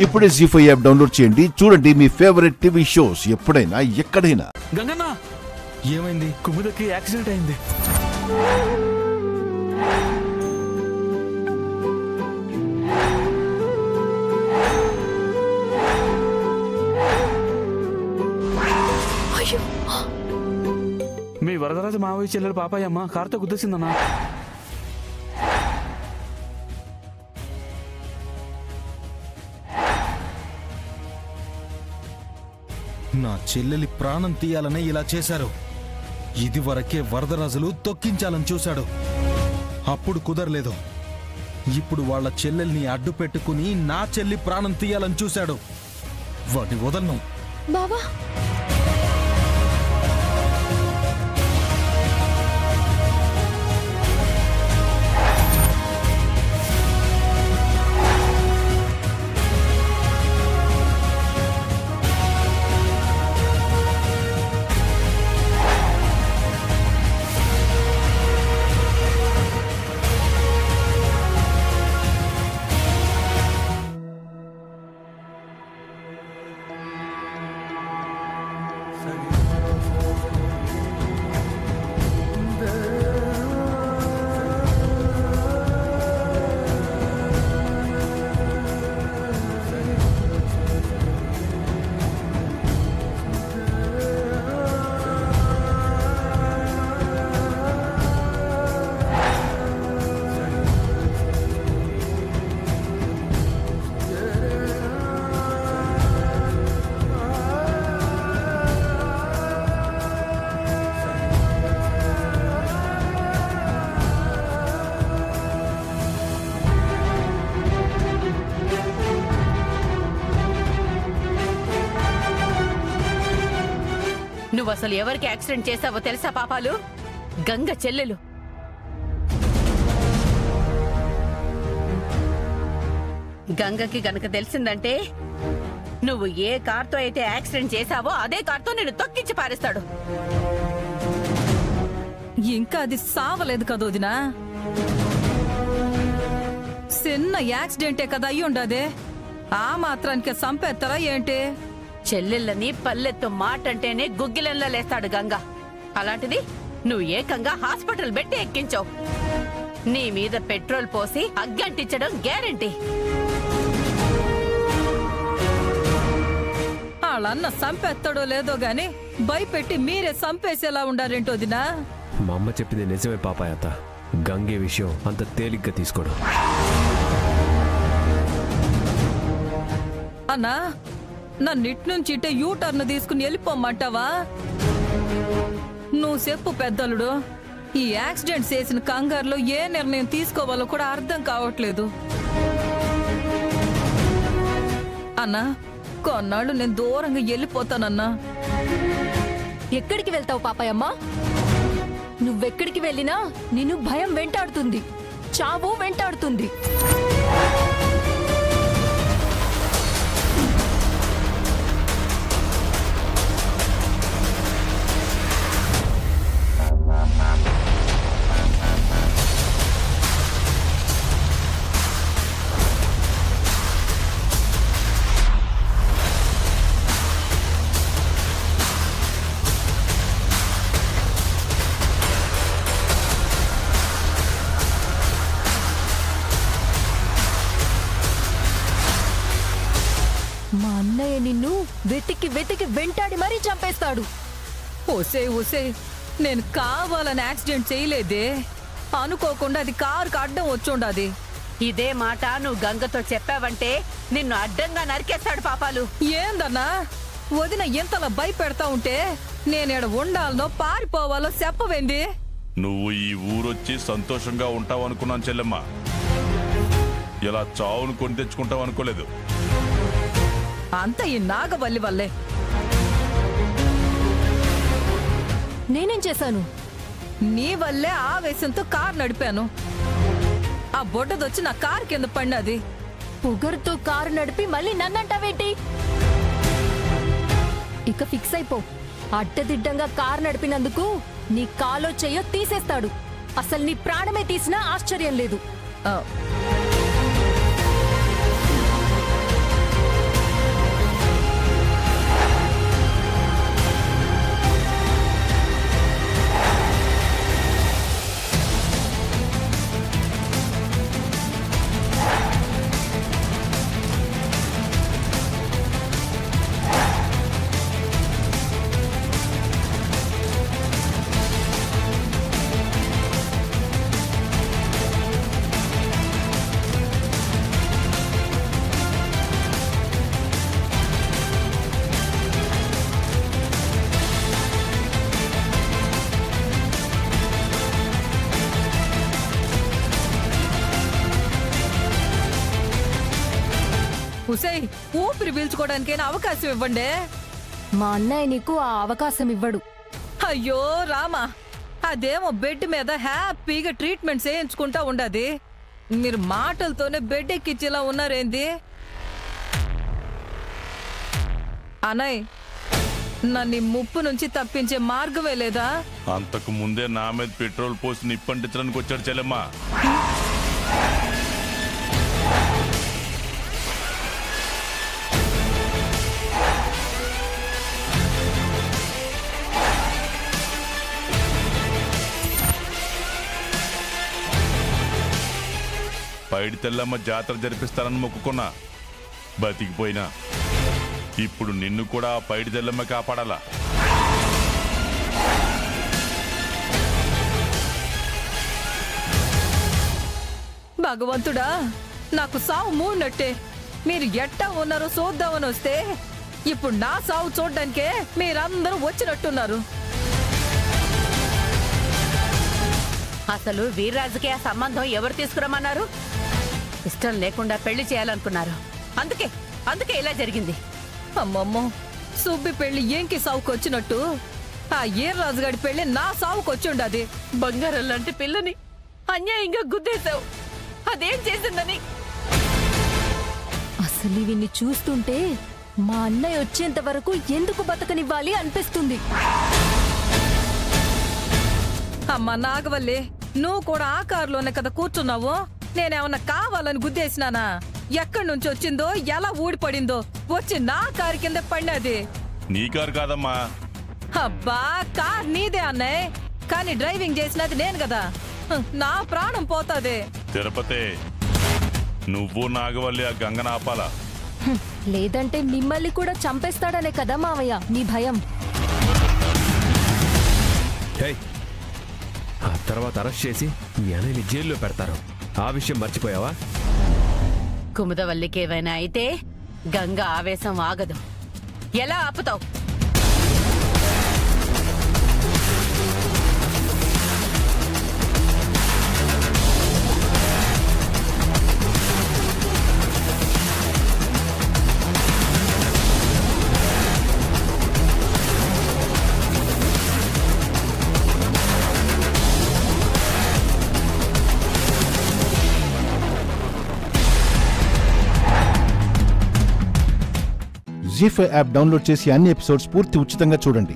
ఇప్పుడే జీ5 app download చేయండి. చూడండి మీ ఫేవరెట్ టీవీ షోస్ ఎప్పుడైనా ఎక్కడైనా. గంగన్న ఏమైంది? కుముదకి యాక్సిడెంట్ అయింది. మీ వరదరాజు మావయ్య చెల్లెలు పాపాయమ్మ కారుతో గుద్దేసిందన్నా. నా చెల్లెలి ప్రాణం తీయాలనే ఇలా చేశారు. ఇదివరకే వరదరాజులు తొక్కించాలని చూశాడు, అప్పుడు కుదరలేదు. ఇప్పుడు వాళ్ళ చెల్లెల్ని అడ్డు పెట్టుకుని నా చెల్లి ప్రాణం తీయాలని చూశాడు. వాడిని వదలను. బావా నువ్వు అసలు ఎవరికి యాక్సిడెంట్ చేశావో తెలుసా పాపాలు? గంగ చెల్లెలు. గంగకి గనక తెలిసిందంటే నువ్వు ఏ కార్తో అయితే యాక్సిడెంట్ చేశావో అదే కార్తో నిన్ను తొక్కించి పారేస్తాడు. ఇంకా అది సావలేదు కదా వదినా. చిన్న యాక్సిడెంటే కదా అయ్యి ఉండదే. ఆ మాత్రానికి సంపేస్తారా ఏంటి? చెల్లెళ్ళని పల్లెత్తు మాట అంటేనే గుగ్గిలంలో లేస్తాడు గంగ. అలాంటిది నువ్వు ఏకంగా హాస్పిటల్ పెట్టి ఎక్కించావు. నీ మీద పెట్రోల్ పోసి అగ్గంటించడం గ్యారెంటీ. వాళ్ళన్న సంపేస్తాడో లేదో గాని భయపెట్టి మీరే సంపేసేలా ఉండారేంటో వదినా. మా అమ్మ చెప్పింది నిజమే పాపాయత. గంగే విషయం అంత తేలిగ్గా తీసుకోడు. అన్నా నన్నిట్నుంచి ఇట్టే యూటర్న్ తీసుకుని వెళ్ళిపోమ్మంటావా? నువ్వు చెప్పు పెద్దలుడు. ఈ యాక్సిడెంట్ చేసిన కంగారులో ఏ నిర్ణయం తీసుకోవాలో కూడా అర్థం కావట్లేదు. అన్నా కొన్నాళ్ళు నేను దూరంగా వెళ్ళిపోతానన్నా. ఎక్కడికి వెళ్తావు పాపాయమ్మ? నువ్వెక్కడికి వెళ్ళినా నిన్ను భయం వెంటాడుతుంది, చావు వెంటాడుతుంది. మా అన్నయ్య నిన్ను వెతికి వెతికి వెంటాడి మరీ చంపేస్తాడు. ఓసే ఓసే, నేను కావాలని యాక్సిడెంట్ చేయలేదే. అనుకోకుండా అది కారుకు అడ్డం వచ్చుండది. ఇదే మాట నువ్వు గంగతో చెప్పావంటే నిన్ను అడ్డంగా నరికేస్తాడు పాపాలు. ఏందన్నా వదిన ఎంతలా భయపెడతా ఉంటే నేనేడ ఉండాలనో పారిపోవాలో చెప్పవేంది? నువ్వు ఈ ఊరొచ్చి సంతోషంగా ఉంటావు అనుకున్నాను చెల్లెమ్మ. ఇలా చావును కొని తెచ్చుకుంటావు అనుకోలేదు. అంత ఈ నాగవల్లి వల్లే. నేనేం చేశాను? నీ వల్లే ఆవేశంతో కారు నడిపాను. ఆ బొడ్డదొచ్చి నా కారు కింద పడినది. పొగరుతో కారు నడిపి మళ్ళీ నన్నంటావేంటి? ఇక ఫిక్స్ అయిపో. అడ్డదిడ్డంగా కారు నడిపినందుకు నీ కాలో చెయ్యో తీసేస్తాడు. అసలు నీ ప్రాణమే తీసినా ఆశ్చర్యం లేదు. ఉసేయ్ ఊపిరి పీల్చుకోవడానికైనా అవకాశం ఇవ్వండి. మా అన్నయ్య నీకు ఆ అవకాశం ఇవ్వడు. అయ్యో రామా, అదేమో బెడ్ మీద హ్యాపీగా ట్రీట్మెంట్ చేయించుకుంటా ఉండది. మీరు మాటలతోనే బెడ్ ఎక్కించేలా ఉన్నారేంది? అన్నయ్, నన్ను ముప్పు నుంచి తప్పించే మార్గమే లేదా? అంతకు ముందే నా మీద పెట్రోల్ పోసి నిప్పంటించడానికి వచ్చాడు చెల్లెమ్మ. పైడి తెల్లమ్మ జాతర జరిపిస్తానని మొక్కుకున్నా, బతికిపోయినా. ఇప్పుడు నిన్ను కూడా పైడి తెల్లమ్మ కాపాడాలా? భగవంతుడా, నాకు సావు మూడినట్టే. మీరు ఎట్టా ఉన్నారో చూద్దామని వస్తే ఇప్పుడు నా సావు చూడ్డానికే మీరందరూ వచ్చినట్టున్నారు. అసలు వీర్రాజుకి ఆ సంబంధం ఎవరు తీసుకురమ్మన్నారు? ఇష్టం లేకుండా పెళ్లి చేయాలనుకున్నారు. అందుకే ఇలా జరిగింది. అమ్మమ్మో, సుబ్బి పెళ్లి ఏంకి సావుకు వచ్చినట్టు ఆ ఈర్రాజుగాడి పెళ్లి నా సావుకు వచ్చి ఉండది. బంగారం లాంటి పిల్లని అన్యాయంగా గుద్దేశావు. అదేం చేసిందని? అసలు వీన్ని చూస్తుంటే మా అన్నయ్య వచ్చేంత వరకు ఎందుకు బతకనివ్వాలి అనిపిస్తుంది. అమ్మా నాగవల్లి, నువ్వు కూడా ఆ కారులోనే కదా కూర్చున్నావు. నేనేమన్నా కావాలని గుద్దేసినానా? ఎక్కడి నుంచి వచ్చిందో, ఎలా ఊడిపడిందో వచ్చి నా కారు కింద పడినది. నీ కారు కాదమ్మా. అబ్బా, కార్ నీదే అన్నయ్య, కానీ డ్రైవింగ్ చేసినది నేను కదా. నా ప్రాణం పోతాది. తిరుపతి, నువ్వు నాగవల్లి ఆ గంగను ఆపాలా? లేదంటే మిమ్మల్ని కూడా చంపేస్తాడనే కదా మావయ్య మీ భయం. ఆ తర్వాత అరెస్ట్ చేసి మీ అన్నయ్యని జైల్లో పెడతారు. ఆ విషయం మర్చిపోయావా? కుముదవల్లికి ఏమైనా అయితే గంగ ఆవేశం ఆగదు. ఎలా ఆపుతావు? జీ5 యాప్ డౌన్లోడ్ చేసి అన్ని ఎపిసోడ్స్ పూర్తి ఉచితంగా చూడండి.